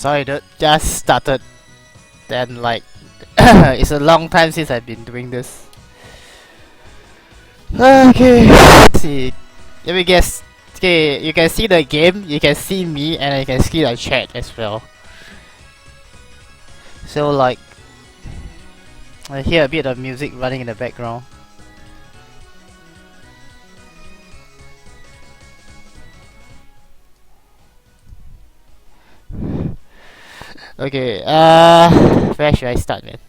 Sorry, dude. Just started. Then like, it's a long time since I've been doing this. Okay, let's see. Let me guess. Okay, you can see the game, you can see me, and you can see the chat as well. So like, I hear a bit of music running in the background. Okay, where should I start, man?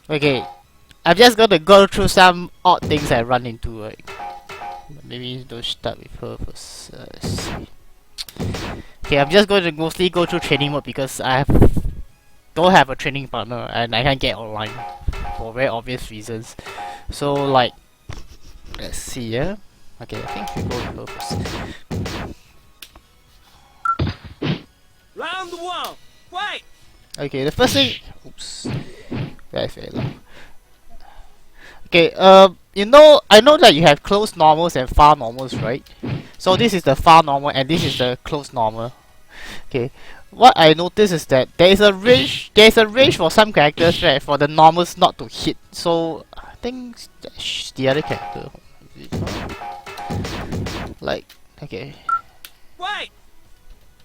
Okay, I'm just gonna go through some odd things I run into, right? Maybe don't start with her first. Let's see. Okay, I'm just going to mostly go through training mode because don't have a training partner and I can't get online for very obvious reasons. So like, let's see, yeah. Okay, I think we go with her first. Round one, fight! Okay, the first thing. Oops, very loud. Okay, I know that you have close normals and far normals, right? So this is the far normal and this is the close normal. Okay, what I noticed is that there is a range. There is a range for some characters, right? For the normals not to hit. So I think that's the other character. Like, okay, Fight!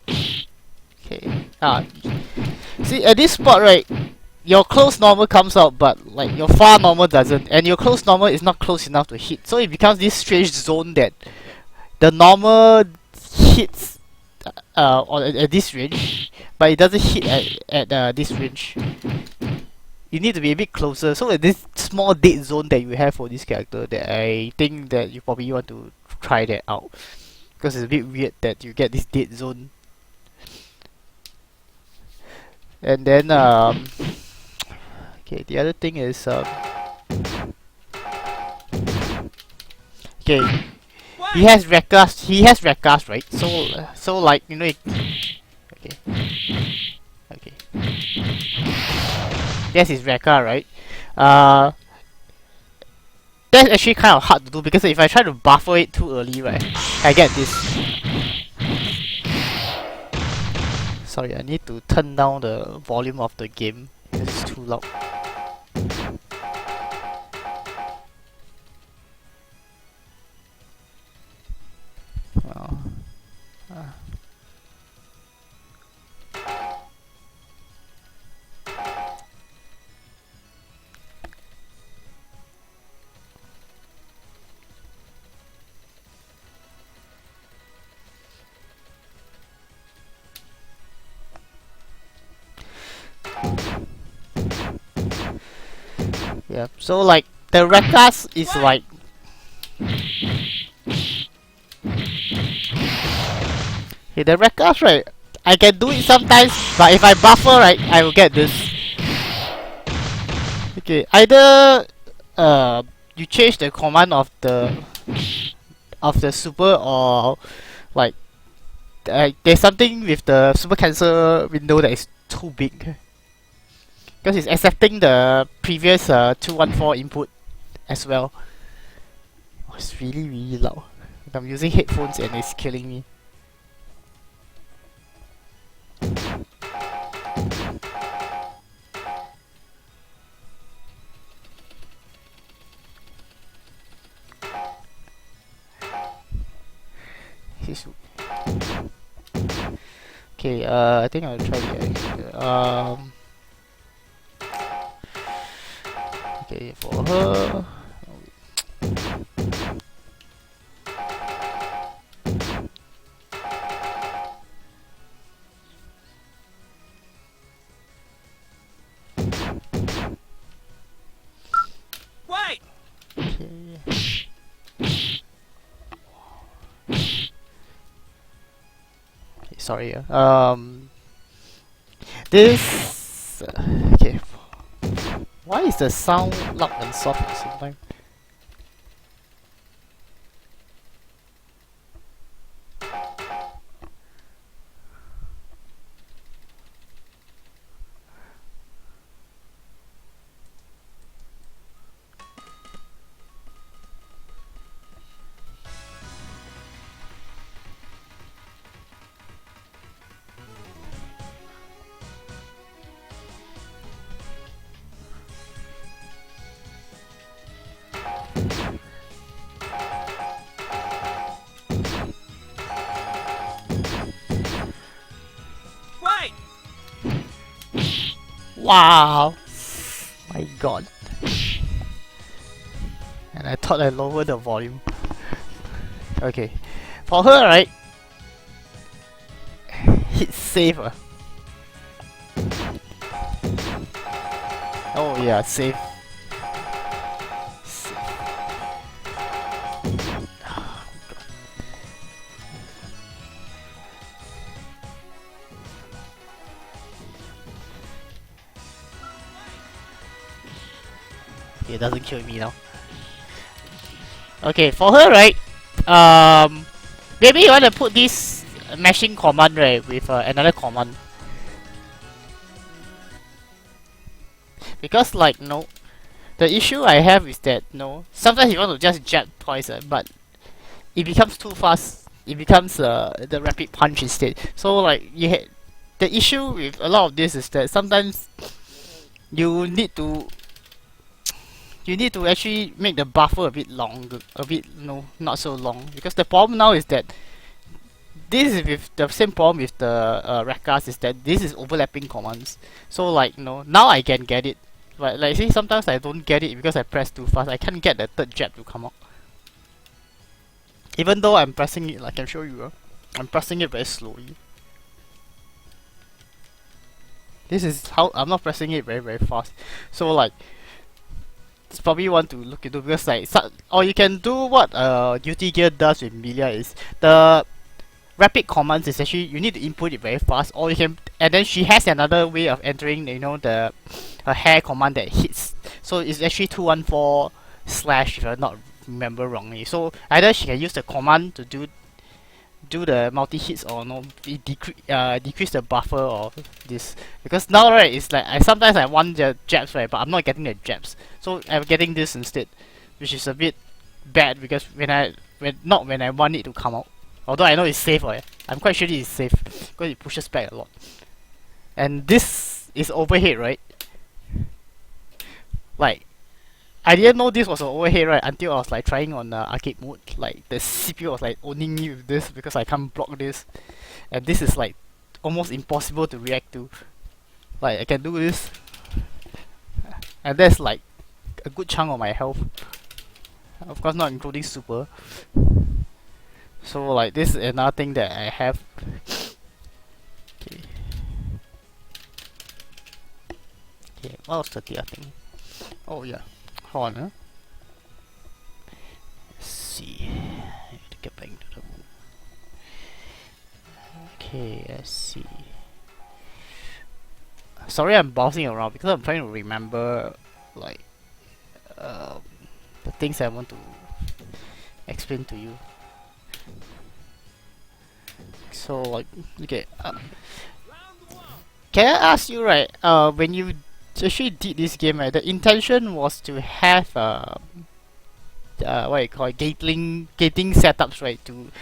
okay. See at this spot, right? Your close normal comes out, but like your far normal doesn't, and your close normal is not close enough to hit. So it becomes this strange zone that the normal hits at this range, but it doesn't hit at this range. You need to be a bit closer. So this small dead zone that you have for this character, that I think that you probably want to try that out, because it's a bit weird that you get this dead zone. And then okay, the other thing is okay, he has Rekkas. He has Rekkas, right? So like okay, okay. That's his Rekka, right? Uh, that's actually kind of hard to do because if I try to buffer it too early, right, I get this. Sorry, I need to turn down the volume of the game because it's too loud. Oh. Yeah, so like the Rekkas is like okay, the Rekkas, right? I can do it sometimes, but if I buffer, right, I will get this. Okay, either you change the command of the super, or like there's something with the super cancel window that is too big because it's accepting the previous 214 input as well. Oh, it's really loud. I'm using headphones and it's killing me. Okay, I think I'll try it. Okay, for her. Fight! Okay. Okay, sorry. This. Okay. Why is the sound loud and soft at the same time? Wow! My god. And I thought I lowered the volume. Okay. For her, right? Hit save. Oh yeah, save. It doesn't kill me now. Okay, for her, right? Maybe you want to put this mashing command, right, with another command. Because, like, no, the issue I have is that, no, sometimes you want to just jab twice, but it becomes too fast. It becomes the rapid punch instead. So, like, the issue with a lot of this is that sometimes you need to actually make the buffer a bit longer, a bit not so long, because the problem now is that this is with the same problem with the Rekkas, is that this is overlapping commands. So like now I can get it, but like see sometimes I don't get it because I press too fast. I can't get the third jab to come out, even though I'm pressing it. Like I can show you, I'm pressing it very slowly. This is how I'm not pressing it very fast. So like it's probably want to look into, because like or you can do what Guilty Gear does with Milia is the rapid commands is actually you need to input it very fast, or you can, and then she has another way of entering the hair command that hits. So it's actually 214 slash if I not remember wrongly. So either she can use the command to do the multi hits, or decrease the buffer or this, because now right it's like sometimes I want the jabs, right, but I'm not getting the jabs, so I'm getting this instead, which is a bit bad, because when I want it to come out, although I know it's safe, right? I'm quite sure it's safe because it pushes back a lot. And this is overhead, right? Like I didn't know this was an overhead, right, until I was like trying on arcade mode. Like the CPU was like owning me with this because I can't block this, and this is like almost impossible to react to. Like I can do this, and that's like a good chunk of my health. Of course, not including super. So like this is another thing that I have. Okay. Okay, what was the other thing? Oh yeah. Hold on, huh? Let's see. I need to get back into the room. Okay, let's see. Sorry, I'm bouncing around because I'm trying to remember like the things I want to explain to you. So like, okay. Can I ask you, right? When you actually did this game, right, the intention was to have what you call it, gating setups, right?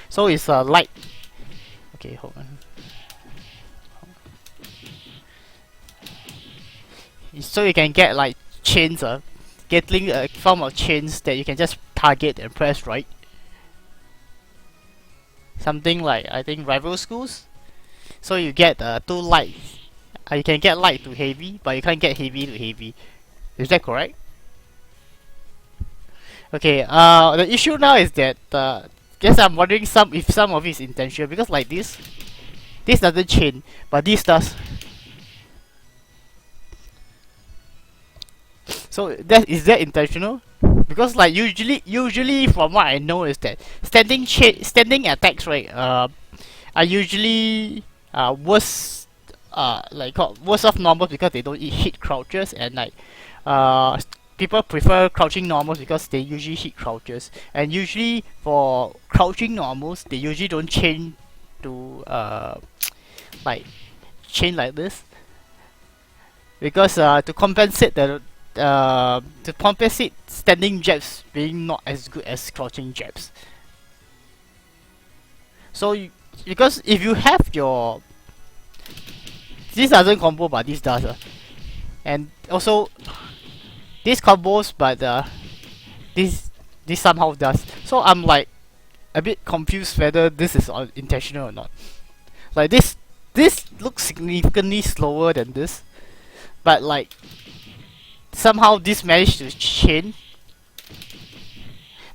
So it's light. Okay, hold on. So you can get like chains, gatling a form of chains that you can just target and press right. Something like I think rival schools. So you get two light. You can get light to heavy, but you can't get heavy to heavy. Is that correct? Okay. The issue now is that guess I'm wondering if some of it is intentional, because like this doesn't chain, but this does. So is that intentional? Because like usually from what I know is that standing attacks, right, are usually worse, like worse off normals because they don't hit crouches, and like people prefer crouching normals because they usually hit crouches, and usually for crouching normals they usually don't chain to like chain like this, because to compensate standing jabs being not as good as crouching jabs. So because if you have your, this doesn't combo but this does, and also this combos but this somehow does. So I'm like a bit confused whether this is intentional or not. Like this looks significantly slower than this, but like somehow this managed to chain,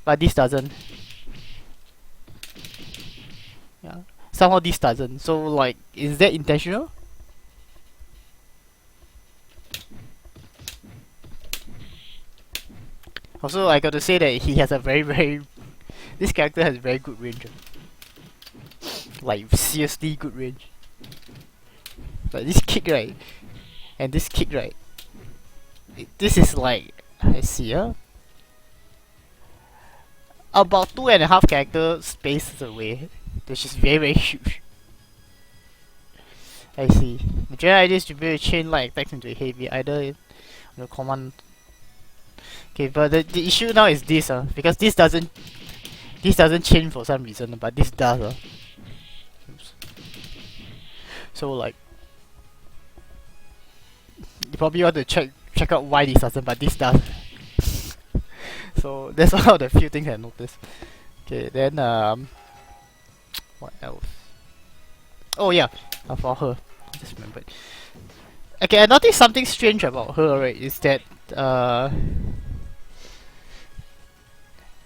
but this doesn't. Yeah, somehow this doesn't. So like, is that intentional? Also, I got to say that he has a very this character has very good range. Like seriously good range. Like this kick right, and this kick right. This is like, I see about 2.5 character spaces away, which is very huge. I see. The general idea is to build a chain like attacks into a heavy, either in the command. Okay, but the issue now is this because this doesn't change for some reason, but this does Oops. So like, you probably want to check out why this doesn't, but this does. So that's one of the few things I noticed. Okay, then what else? Oh yeah, for her, I just remembered. Okay, I noticed something strange about her. Right, is that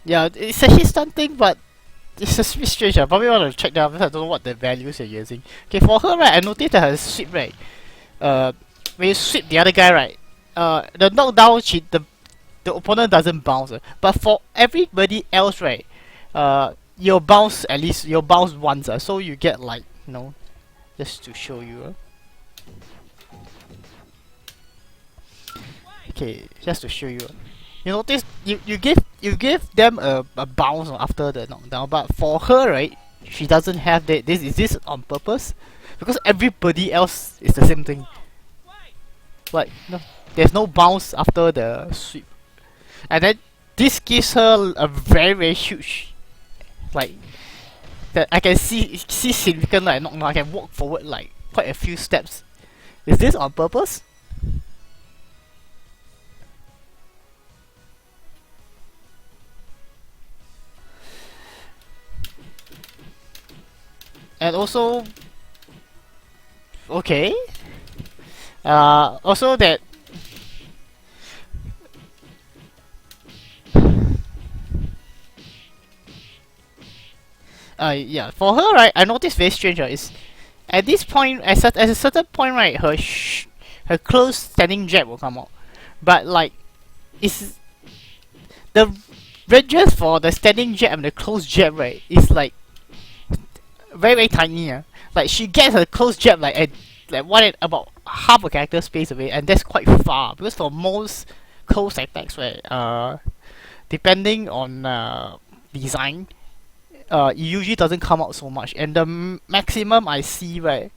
yeah, it's a hit stun thing, but it's just a bit strange. I probably want to check that out because I don't know what the values you're using. Okay, for her, right, I noticed that her sweep, right, when you sweep the other guy, right, the knockdown, the opponent doesn't bounce. But for everybody else, right, you'll bounce at least, you'll bounce once. So you get like, you know, just to show you. Okay, just to show you. You notice you give them a bounce after the knockdown, but for her, right, she doesn't have that. Is this on purpose? Because everybody else is the same thing. Like no, there's no bounce after the sweep, and then this gives her a very huge, like that I can see significant like knockdown. I can walk forward like quite a few steps. Is this on purpose? And also, okay. Also that. Yeah, for her, right, I noticed very strange, is at this point, at a certain point, right, her close standing jab will come out. But like, it's the ranges for the standing jab and the close jab, right, is like very tiny. Like she gets her close jab like at about half a character space away, and that's quite far because for most close attacks, right, depending on design, it usually doesn't come out so much, and the maximum I see, right,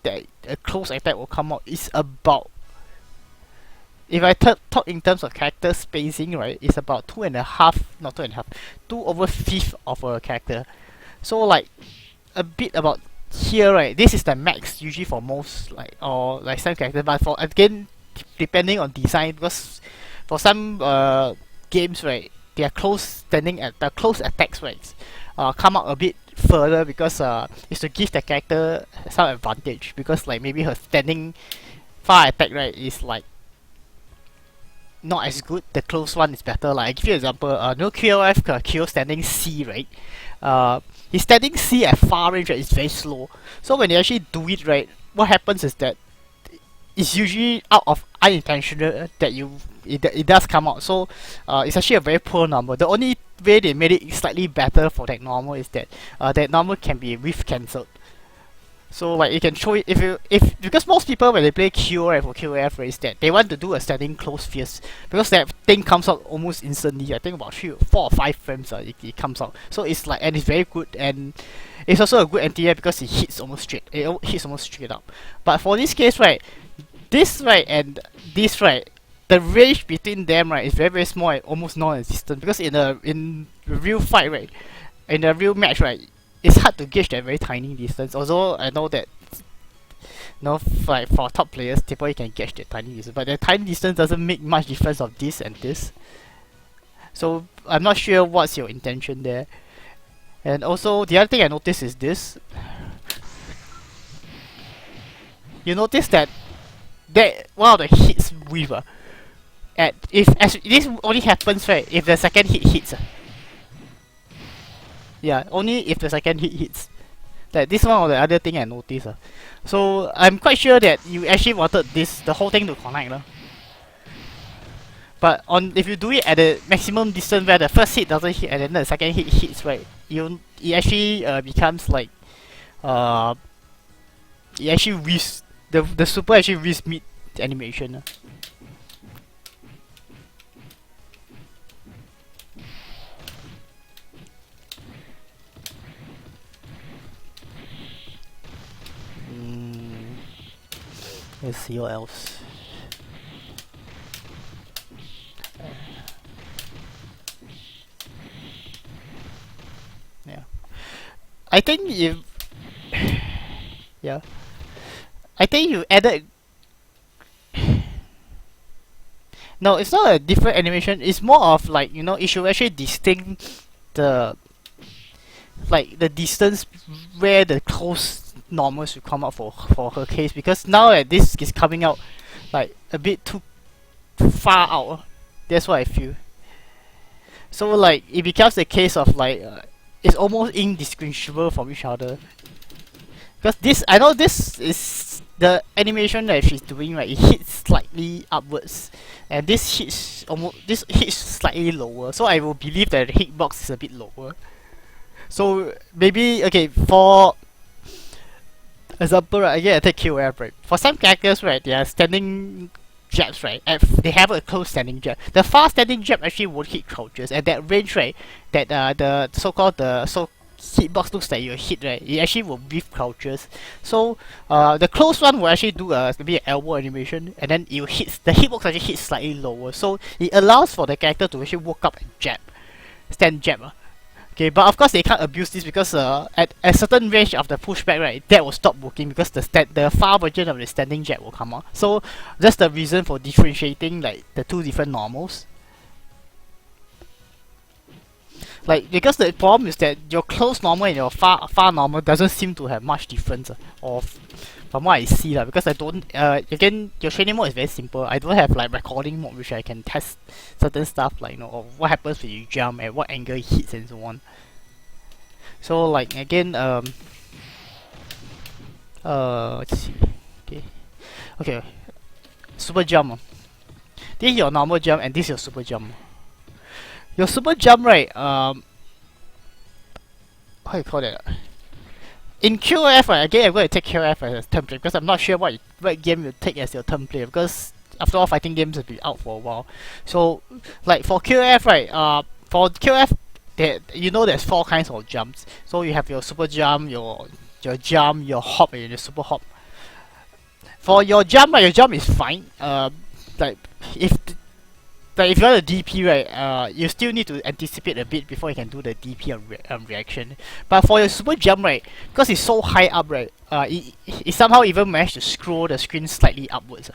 that a close attack will come out is about, if I talk in terms of character spacing, right, it's about 2/5 of a character. So like a bit about here, right, this is the max usually for most like, or like some characters, but for again depending on design, because for some games, right, they are close attacks, right, come out a bit further because it's to give the character some advantage, because like maybe her standing far attack, right, is like not as good, the close one is better. Like I give you an example, no QLF Kyo standing C, right, his standing C at far range, right, is very slow. So when you actually do it, right, what happens is that it's usually out of unintentional that it does come out. So it's actually a very poor number. The only way they made it slightly better for that normal is that that normal can be whiff cancelled. So like you can show it if because most people when they play QRF or QF, right, is that they want to do a standing close fierce, because that thing comes out almost instantly. I think about 4 or 5 frames it comes out. So it's like, and it's very good, and it's also a good anti-air because it hits almost straight. It hits almost straight up. But for this case, right, this, right, and this, right, the range between them, right, is very small and almost non-existent, because in a real fight, right, in a real match, right, it's hard to gauge that very tiny distance. Although I know that, like for top players, typically you can gauge that tiny distance, but the tiny distance doesn't make much difference of this and this. So I'm not sure what's your intention there. And also the other thing I noticed is this. You notice that that one of the hits with at if as this only happens right if the second hit hits. Yeah, only if the second hit hits. That this one of the other thing I noticed. So I'm quite sure that you actually wanted the whole thing to connect. But if you do it at the maximum distance where the first hit doesn't hit and then the second hit hits, right, it actually becomes like it actually risks the super actually risks mid animation. Let's see what else. Yeah, I think if yeah, I think you added. No, it's not a different animation. It's more of like, you know, it should actually distinct the the distance where the close normals should come out for her case, because now that this is coming out like a bit too far out. That's what I feel. So like it becomes a case of like it's almost indistinguishable from each other. Because this, I know this is the animation that she's doing, right? It hits slightly upwards, and this hits slightly lower. So I will believe that the hitbox is a bit lower. So maybe okay, for example, right, again I take QF, right? For some characters, right, they are standing jabs, right? They have a close standing jab. The far standing jab actually won't hit crouches at that range, right? That the so-called hitbox looks like you hit, right? It actually will brief crouches. So the close one will actually do maybe an elbow animation, and then you hit the hitbox actually hits slightly lower. So it allows for the character to actually walk up and jab, stand jab. Okay, but of course they can't abuse this because at a certain range of the pushback, right, that will stop working because the far version of the standing jab will come out. So that's the reason for differentiating like the two different normals. Like, because the problem is that your close normal and your far normal doesn't seem to have much difference, from what I see, because I don't, again, your training mode is very simple. I don't have like recording mode which I can test certain stuff like, you know, or what happens when you jump, at what angle it hits and so on. So like, again, let's see, okay, super jump. This is your normal jump and this is your super jump. Your super jump, right, how you call that? In QF, right, again, I'm going to take QF as a template because I'm not sure what game you take as your template, because after all, fighting games have been out for a while. So, like for QF, right, for QF, you know there's 4 kinds of jumps. So you have your super jump, your jump, your hop, and your super hop. For your jump, right, your jump is fine. Like if you're a DP, right, you still need to anticipate a bit before you can do the DP reaction. But for your super jump, right, because it's so high up, right, it somehow even managed to scroll the screen slightly upwards.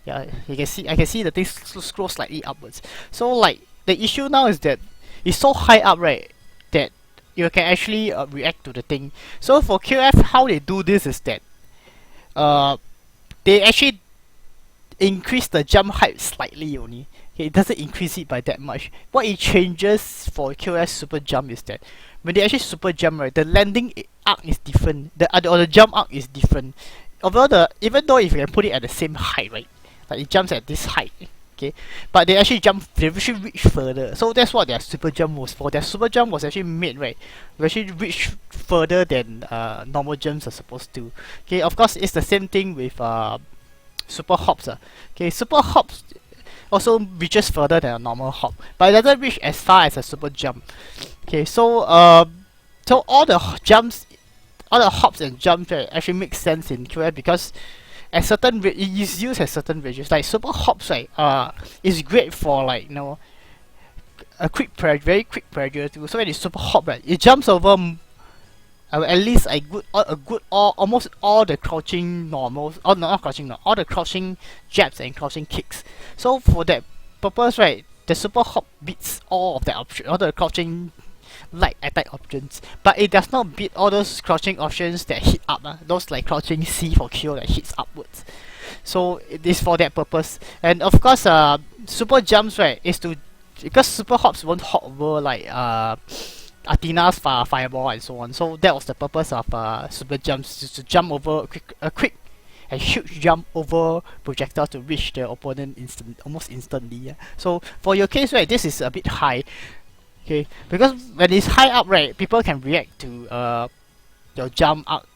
Yeah, I can see the thing scroll slightly upwards. So like the issue now is that it's so high up, right, that you can actually react to the thing. So for QF, how they do this is that they actually increase the jump height slightly only. Okay, it doesn't increase it by that much. What it changes for QS super jump is that when they actually super jump, right, the landing arc is different. The jump arc is different. Although even though if you can put it at the same height, right, like it jumps at this height, okay, but they actually reach further. So that's what their super jump was for. Their super jump was actually made, right, to actually reach further than normal jumps are supposed to. Okay, of course it's the same thing with super hops. Okay, super hops also reaches further than a normal hop, but it doesn't reach as far as a super jump. Okay, so so all the hops and jumps, right, actually make sense in QF because at certain it is used at certain ranges. Like super hops, right, is great for like, you know, a very quick pressure too. So when it's super hop, right, it jumps over at least almost all the crouching normals, or not crouching, no, all the crouching jabs and crouching kicks. So for that purpose, right, the super hop beats all of the all the crouching light attack options, but it does not beat all those crouching options that hit up, those like crouching C for kill that hits upwards. So it is for that purpose. And of course, super jumps, right, is to, because super hops won't hop over like Athena's fireball and so on. So that was the purpose of super jumps, is to jump over a quick and huge jump over projectile to reach the opponent almost instantly. Yeah? So for your case, right, this is a bit high. Okay, because when it's high up, right, people can react to your jump up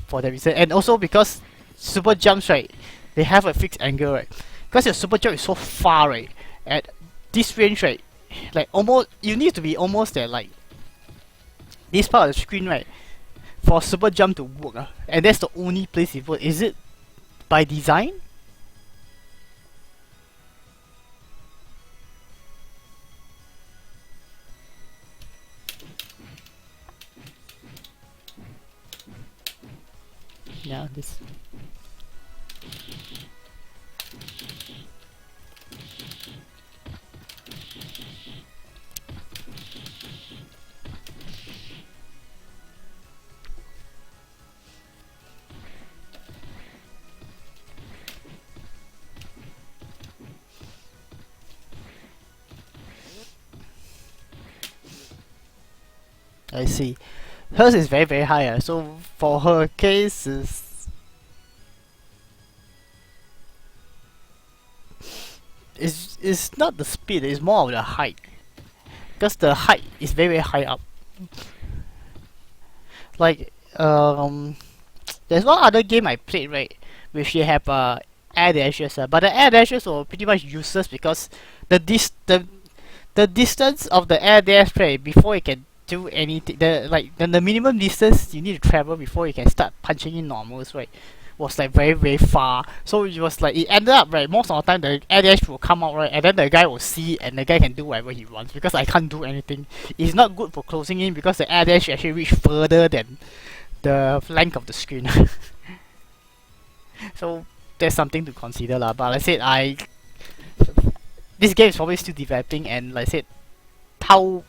for that reason, and also because super jumps, right, they have a fixed angle, right, because your super jump is so far, right, at this range, right, like almost you need to be almost at like this part of the screen, right, for super jump to work, and that's the only place it works. Is it by design? Yeah, this. I see. Hers is very very high, so for her case is not the speed, it's more of the height. Because the height is very very high up. Like there's one other game I played, right, which they have air dashes, but the air dashes were pretty much useless because the the distance of the air dash, right, before it can do anything, the minimum distance you need to travel before you can start punching in normals, right, was like very very far. So it was like it ended up, right, most of the time the air dash will come out, right, and then the guy will see and the guy can do whatever he wants because I can't do anything. It's not good for closing in because the air dash actually reach further than the length of the screen. So there's something to consider lah. But like I said, this game is probably still developing, and like I said, how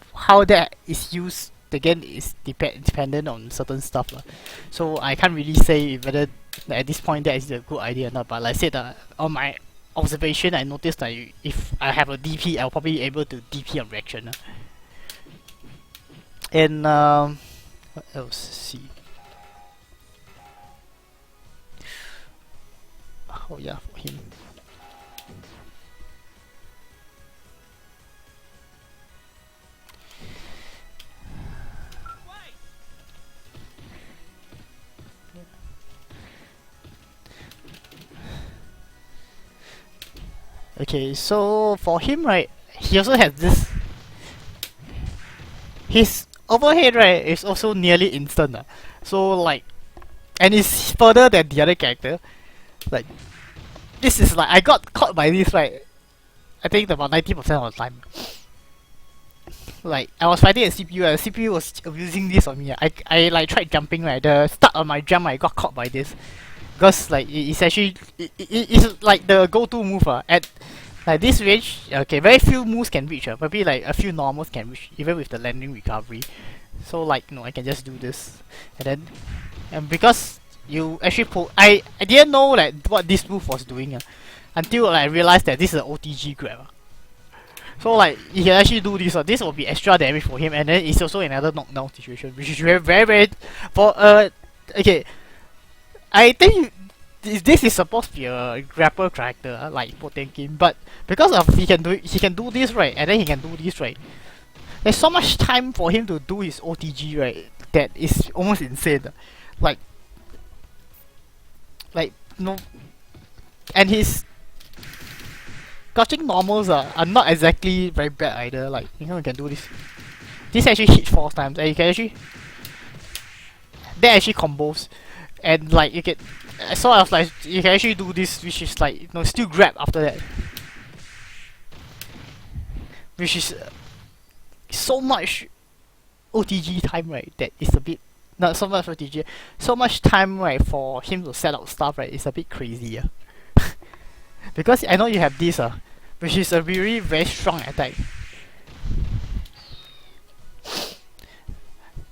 that is used again is dependent on certain stuff lah. So I can't really say whether at this point that is a good idea or not. But like I said, on my observation, I noticed that if I have a DP, I'll probably be able to DP on reaction. And what else? Let's see. Oh yeah, for him. Okay, so for him, right, he also has this. His overhead, right, is also nearly instant. So like, and it's further than the other character. Like, this is like I got caught by this, right. I think about 90% of the time. Like I was fighting a CPU, and the CPU was abusing this on me. I like tried jumping, right. The start of my jump, I got caught by this. Because like it's actually it's like the go-to move at like this range. Okay, very few moves can reach, maybe like a few normals can reach even with the landing recovery. So like I can just do this, and then because you actually pull, I didn't know like what this move was doing until I realized that this is an OTG grab. So like he can actually do this. This will be extra damage for him, and then it's also another knockdown situation, which is very very for okay. I think this is supposed to be a grapple character like Potenkin, but because of he can do this, right, and then he can do this, right. There's so much time for him to do his OTG, right, that is almost insane. Like no, and his crouching normals are not exactly very bad either. Like you can do this. This actually hits 4 times, and you can actually that actually combos. And like you can, so I was like, you can actually do this, which is like still grab after that, which is so much OTG time, right? That is a bit not so much OTG, so much time, right, for him to set out stuff, right? It's a bit crazy, because I know you have this, which is a really very strong attack.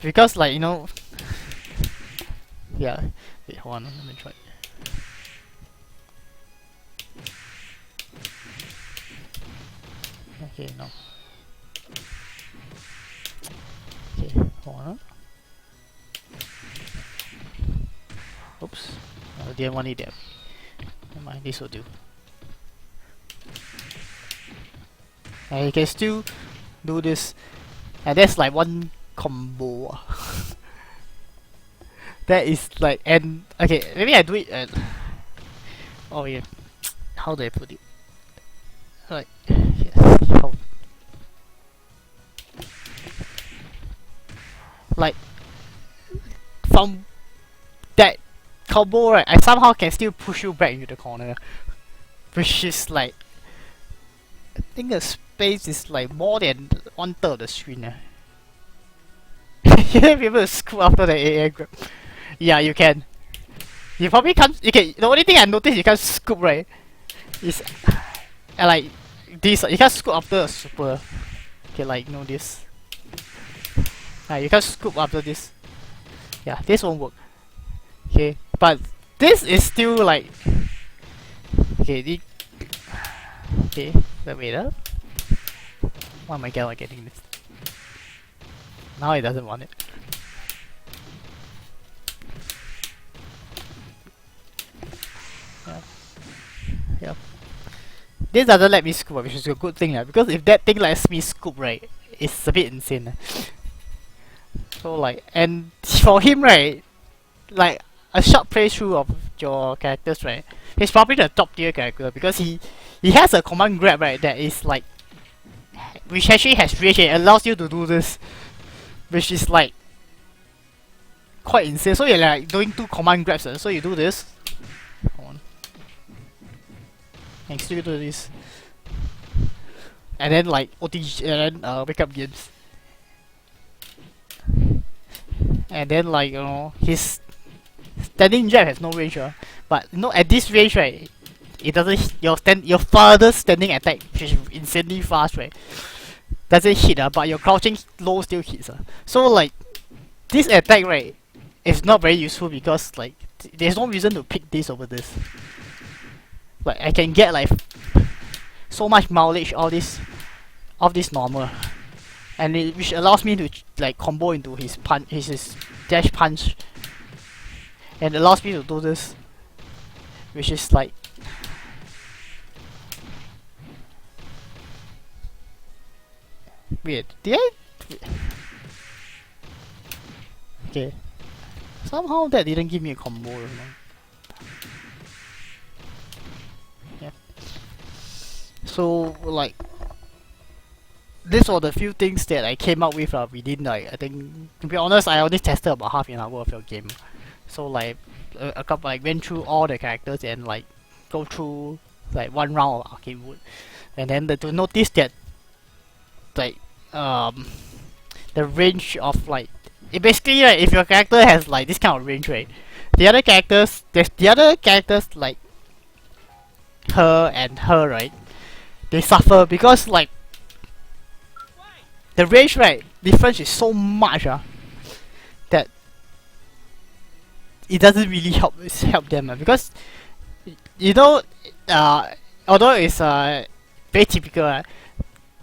Because like yeah. Wait, hold on, let me try. Okay, no. Okay, hold on. Oops. I didn't want it there. Never mind, this will do. And you can still do this. And that's like one combo. That is like, and okay, maybe I do it and oh yeah. How do I put it? Like yes, how like from that combo, right, I somehow can still push you back into the corner. Which is like, I think the space is like more than 1/3 of the screen. You can be able to scoop after the AA grab. Yeah, you can. You probably can't. Okay, the only thing I noticed you can't scoop, right? Is like this. You can't scoop after a super. Okay, like you know this. You can't scoop after this. Yeah, this won't work. Okay, but this is still like. Okay, okay, wait up. Why am I getting this? Now it doesn't want it. Yeah. This doesn't let me scoop, which is a good thing, because if that thing lets me scoop, right, it's a bit insane. So like, and for him, right, like a short playthrough of your characters, right, he's probably the top tier character because he has a command grab, right, that is like, which actually has range and allows you to do this, which is like quite insane. So you're like doing 2 command grabs, so you do this. Hold on. And still do this. And then like OTG and then wake up games. And then like you know his standing jab has no range, but you know at this range, right, it doesn't your farthest standing attack, which is insanely fast, right, doesn't hit, but your crouching low still hits. So like this attack, right, is not very useful because like there's no reason to pick this over this. Like I can get like so much mileage of this normal, and which allows me to like combo into his punch, his dash punch, and allows me to do this, which is like weird. Did I? Okay. Somehow that didn't give me a combo. You know? Yeah. So like, these are the few things that I came up with within like, I think, to be honest, I only tested about half an hour of your game. So like a couple, like went through all the characters and like go through like one round of arcade wood, and then to notice that like the range of like, it basically, right, if your character has like this kind of range, right, the other characters like her and her, right, they suffer because like the range, right, difference is so much that it doesn't really help them, because you know, although it's very typical,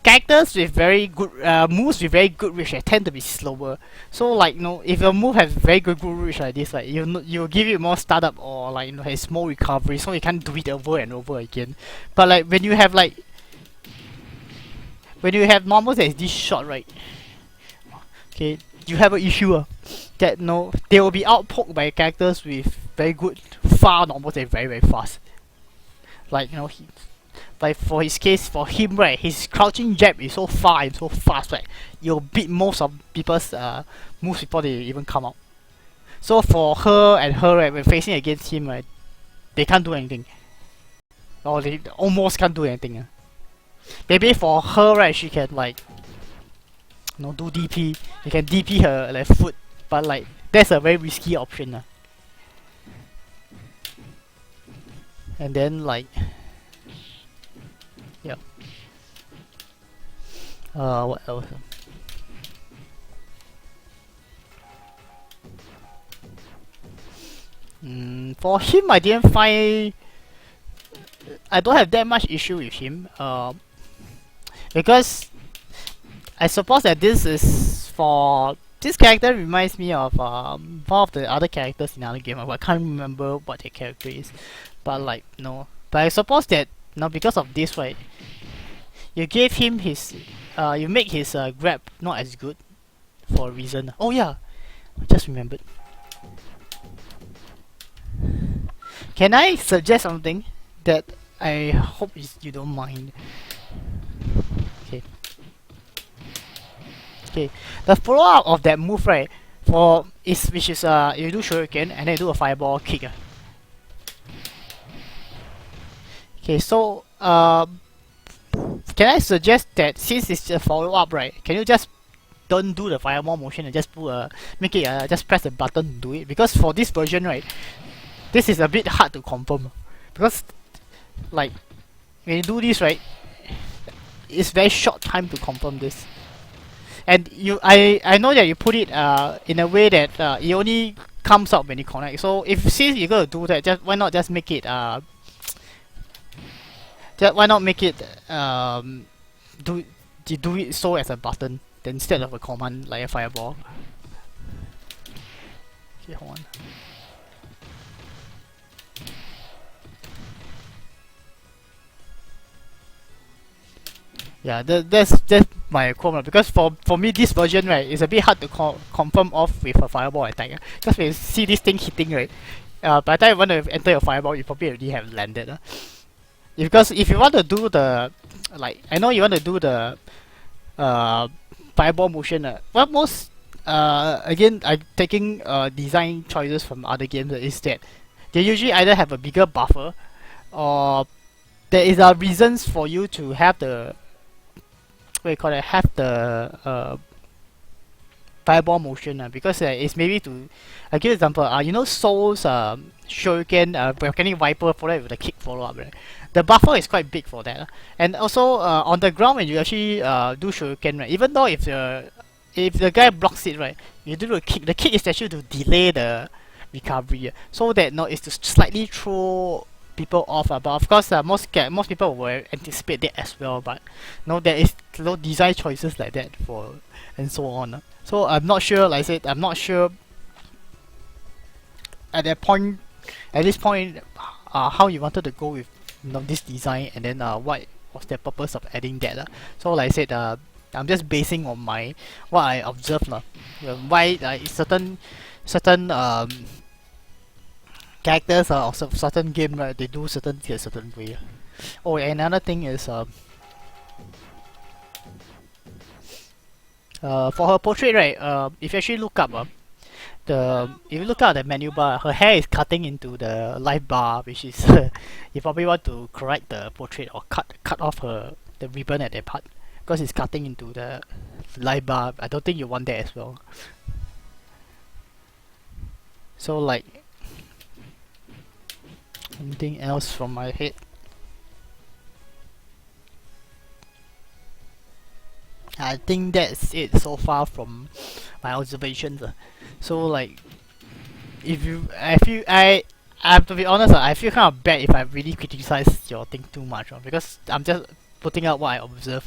characters with very good moves with very good reach, tend to be slower. So like you know, if your move has very good reach like this, like you'll give it more startup, or like you know has more recovery, so you can't do it over and over again. But like when you have normals that is this short, right, okay, you have an issue that no, they will be outpoked by characters with very good far normals and very very fast. Like you know, like for his case, for him, right, his crouching jab is so far and so fast, right, you'll beat most of people's moves before they even come out. So for her and her, right, when facing against him, right, they can't do anything, or they almost can't do anything. Maybe for her, right, she can like you know do DP. You can DP her like foot, but like that's a very risky option. And then like, yeah. What else? For him, I didn't find. I don't have that much issue with him. Because I suppose that this is for this character reminds me of one of the other characters in another game, but I can't remember what their character is. But like no, but I suppose that now because of this, right, you gave him his you make his grab not as good for a reason. Oh yeah, I just remembered. Can I suggest something that I hope you don't mind? Okay. Okay. The follow up of that move, right? For is which is you do shuriken and then you do a fireball kick. Okay, so can I suggest that since it's a follow up, right? Can you just don't do the fireball motion and just make it just press the button to do it? Because for this version, right, this is a bit hard to confirm because like when you do this, right, it's very short time to confirm this. And I know that you put it in a way that it only comes out when you connect. So if since you're gonna do that, just why not just make it why not make it do it so as a button then instead of a command like a fireball. Okay, hold on. Yeah, that's my comment because for me this version, right, is a bit hard to confirm off with a fireball attack. Because when you see this thing hitting, right, by the time you want to enter your fireball, you probably already have landed. Because if you want to do the like I know you want to do the fireball motion, well most again I'm taking design choices from other games is that they usually either have a bigger buffer or there is reasons for you to have the what you call it, have the fireball motion because it's maybe to I give example you know Soul's shuriken volcanic viper followed with the kick follow up, right? The buffer is quite big for that and also on the ground when you actually do shuriken, right, even though if the guy blocks it, right, you do the kick is actually to delay the recovery so that no is to slightly throw people off but of course most people will anticipate that as well, but no there is no design choices like that for and so on. So I'm not sure, like I said, I'm not sure at this point how you wanted to go with this design and then what was the purpose of adding that so like I said I'm just basing on what I observed why certain characters or certain game, right, they do certain things a certain way. Oh, another thing is for her portrait, right, if you actually look up if you look at the menu bar, her hair is cutting into the life bar, which is you probably want to correct the portrait or cut off the ribbon at that part because it's cutting into the life bar. I don't think you want that as well. So like anything else from my head? I think that's it so far from my observations. So like, I have to be honest. I feel kind of bad if I really criticize your thing too much, because I'm just putting out what I observe.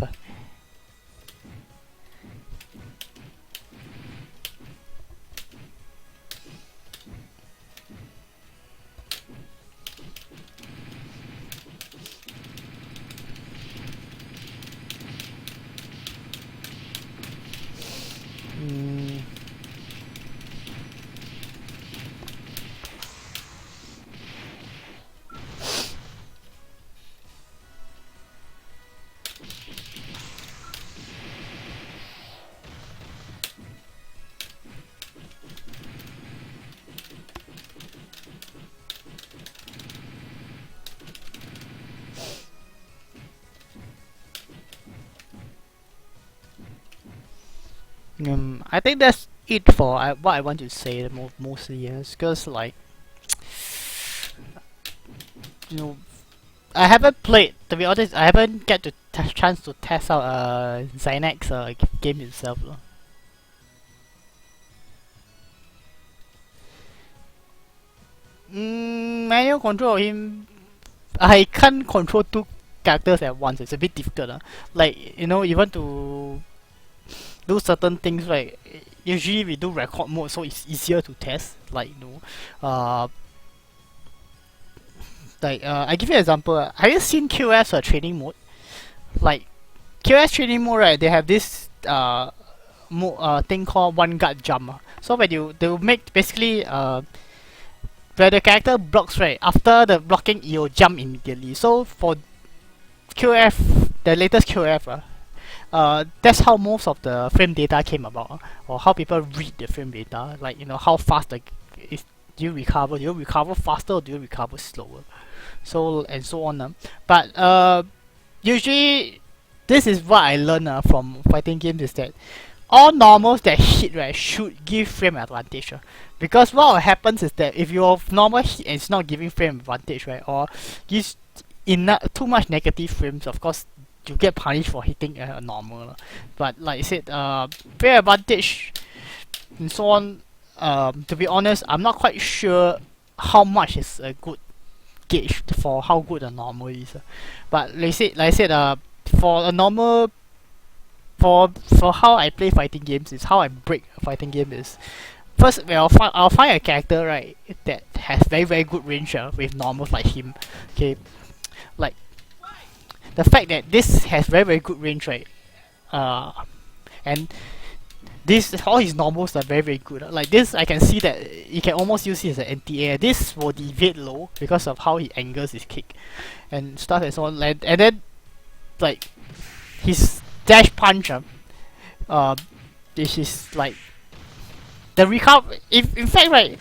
I think that's it for what I want to say mostly, yes, because like, you know, I haven't played, to be honest, I haven't get the chance to test out Zynex game itself. Manual control of him, I can't control characters at once, it's a bit difficult. Like, you know, you want to do certain things, right? Usually we do record mode, so it's easier to test. Like, you know, I give you an example. Have you seen QS training mode? Like QS training mode, right? They have this thing called one guard jump. So when they will make basically where the character blocks, right, after the blocking you'll jump immediately. So for QF, the latest QF, that's how most of the frame data came about, or how people read the frame data. Like, you know, how fast do you recover? Do you recover faster or do you recover slower? So and so on. But usually this is what I learned from fighting games, is that all normals that hit, right, should give frame advantage. Because what happens is that if your normal hit and it's not giving frame advantage, right, or gives too much negative frames, of course you get punished for hitting a normal. But like I said, frame advantage and so on, to be honest, I'm not quite sure how much is a good gauge for how good a normal is. But like I said, for a normal, for how I play fighting games, is how I break a fighting game is, first I'll find a character, right, that has very good range with normals like him. Okay, like the fact that this has very good range, right, and this all his normals are very good. Like this, I can see that you can almost use it as an anti-air. This will deviate low because of how he angles his kick and stuff and so on. And then like his dash punch, this is like the recover. In fact, right,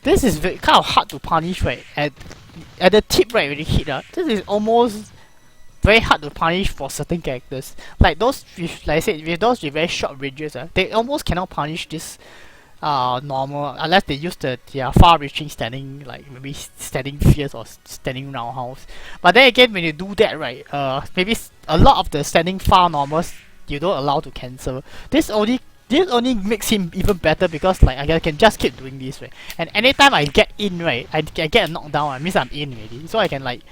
this is kind of hard to punish, right? At the tip, right, when you hit, this is almost very hard to punish for certain characters. Like those with, like I said, with those with very short ranges, they almost cannot punish this normal unless they use their far-reaching standing, like maybe standing fierce or standing roundhouse. But then again, when you do that, right, maybe a lot of the standing far normals you don't allow to cancel. This only makes him even better because like I can just keep doing this, right, and anytime I get in, right, I get a knockdown, it means I'm in already, so I can like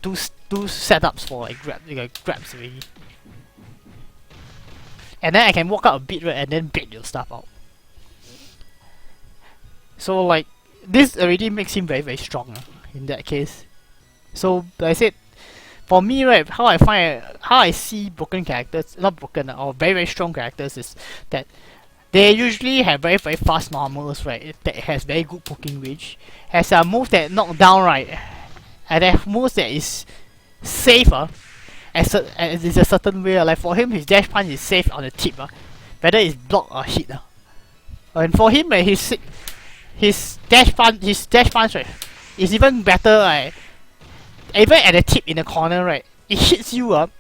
do setups for like grabs already, and then I can walk out a bit, right, and then bait your stuff out. So like this already makes him very strong in that case. So like I said, for me, right, how I see broken characters, not broken or very strong characters, is that they usually have very fast normals, right, that has very good poking range, has a move that knock down, right, and that moves that is safer as is a certain way. Like for him, his dash punch is safe on the tip, whether it's block or hit. And for him, his dash punch, right, is even better, right. Even at the tip in the corner, right, it hits you up,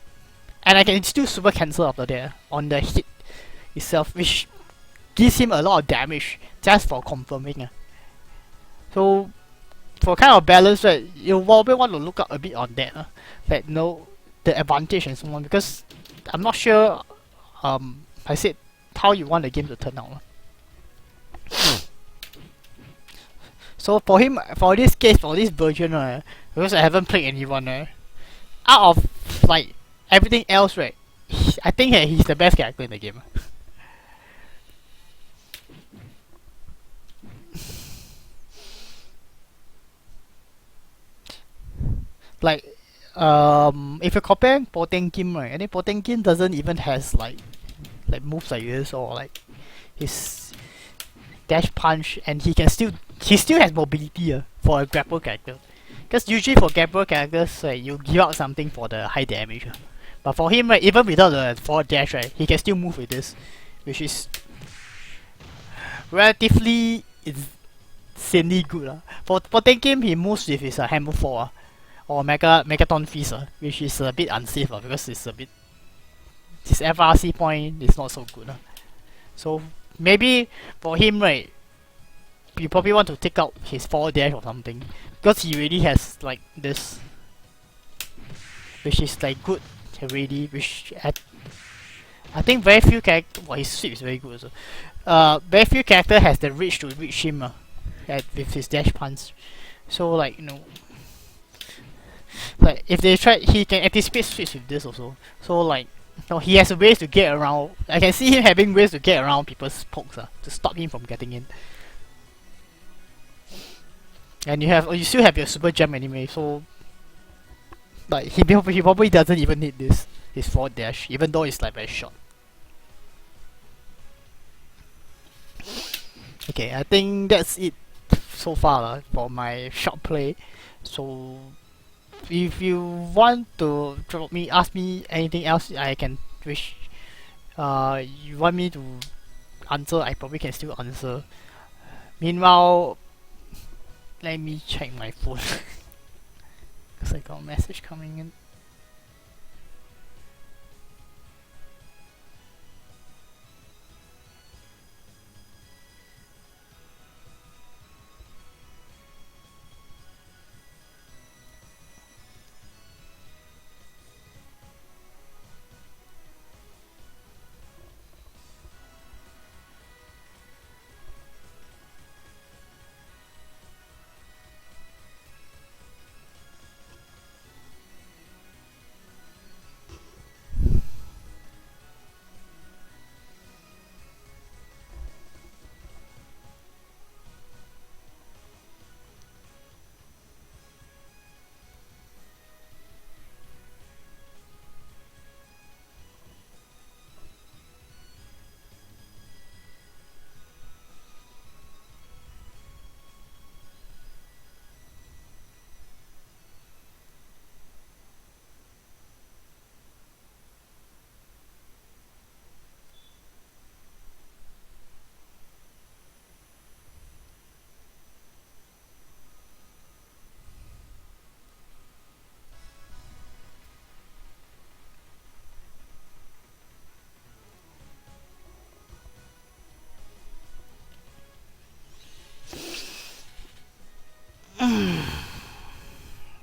and I can still super cancel after that on the hit itself, which gives him a lot of damage just for confirming. So for kind of balance, right, you probably want to look up a bit on that, like know the advantage and so on, because I'm not sure I said how you want the game to turn out. So for him, for this case, for this version, because I haven't played anyone, out of like everything else, right, I think he's the best character in the game. Like if you compare Potemkin, right, I think Potemkin doesn't even has like moves like this, or like his dash punch, and he still has mobility for a grapple character. Because usually for grapple characters, you give out something for the high damage. But for him, right, even without the forward dash, right, he can still move with this, which is relatively insanely good. For Potemkin, he moves with his Hammer 4 or Megaton Fist, which is a bit unsafe because it's a bit, his FRC point is not so good. So maybe for him, right, you probably want to take out his forward dash or something, because he already has like this, which is like good already, which I think very few character, well, his sweep is very good also. Very few character has the reach to reach him with his dash punch. So like, you know, Like if they try, he can anticipate switch with this also. So like, he has ways to get around. I can see him having ways to get around people's pokes to stop him from getting in. And you still have your super jump anyway, so like he probably doesn't even need his forward dash, even though it's like very short. Okay, I think that's it so far for my short play. So if you want to ask me anything else, I can wish. You want me to answer? I probably can still answer. Meanwhile, let me check my phone because I got a message coming in.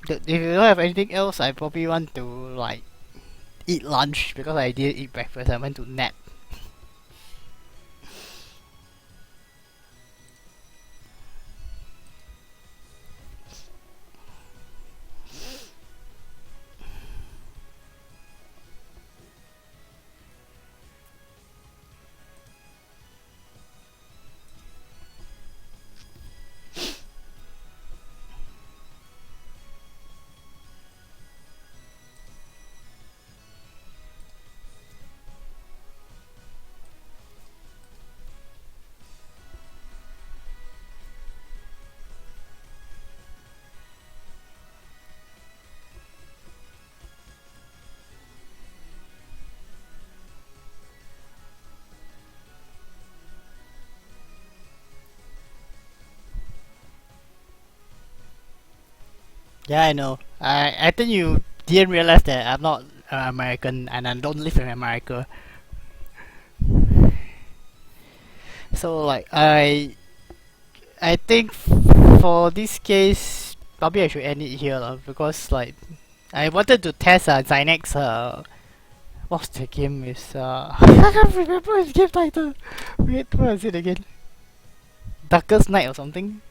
If you don't have anything else, I probably want to like eat lunch because I didn't eat breakfast. I went to nap. Yeah, I know. I think you didn't realize that I'm not American and I don't live in America. So like I think for this case probably I should end it here because like I wanted to test Zynex what's the game is I can't remember his game title. Wait, what is it again? Darkest Night or something?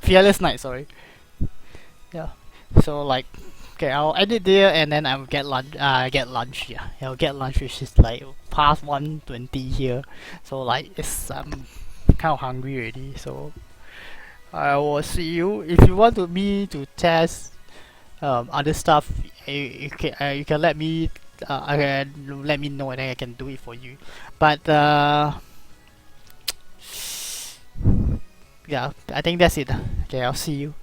Fearless Night, sorry. Yeah. So like, okay, I'll end it there and then I'll get lunch. Get lunch. Yeah, I'll get lunch, which is like past 1:20 here. So like, it's kind of hungry already. So I will see you. If you want me to test other stuff, you can let me let me know and then I can do it for you. But yeah, I think that's it. Okay, I'll see you.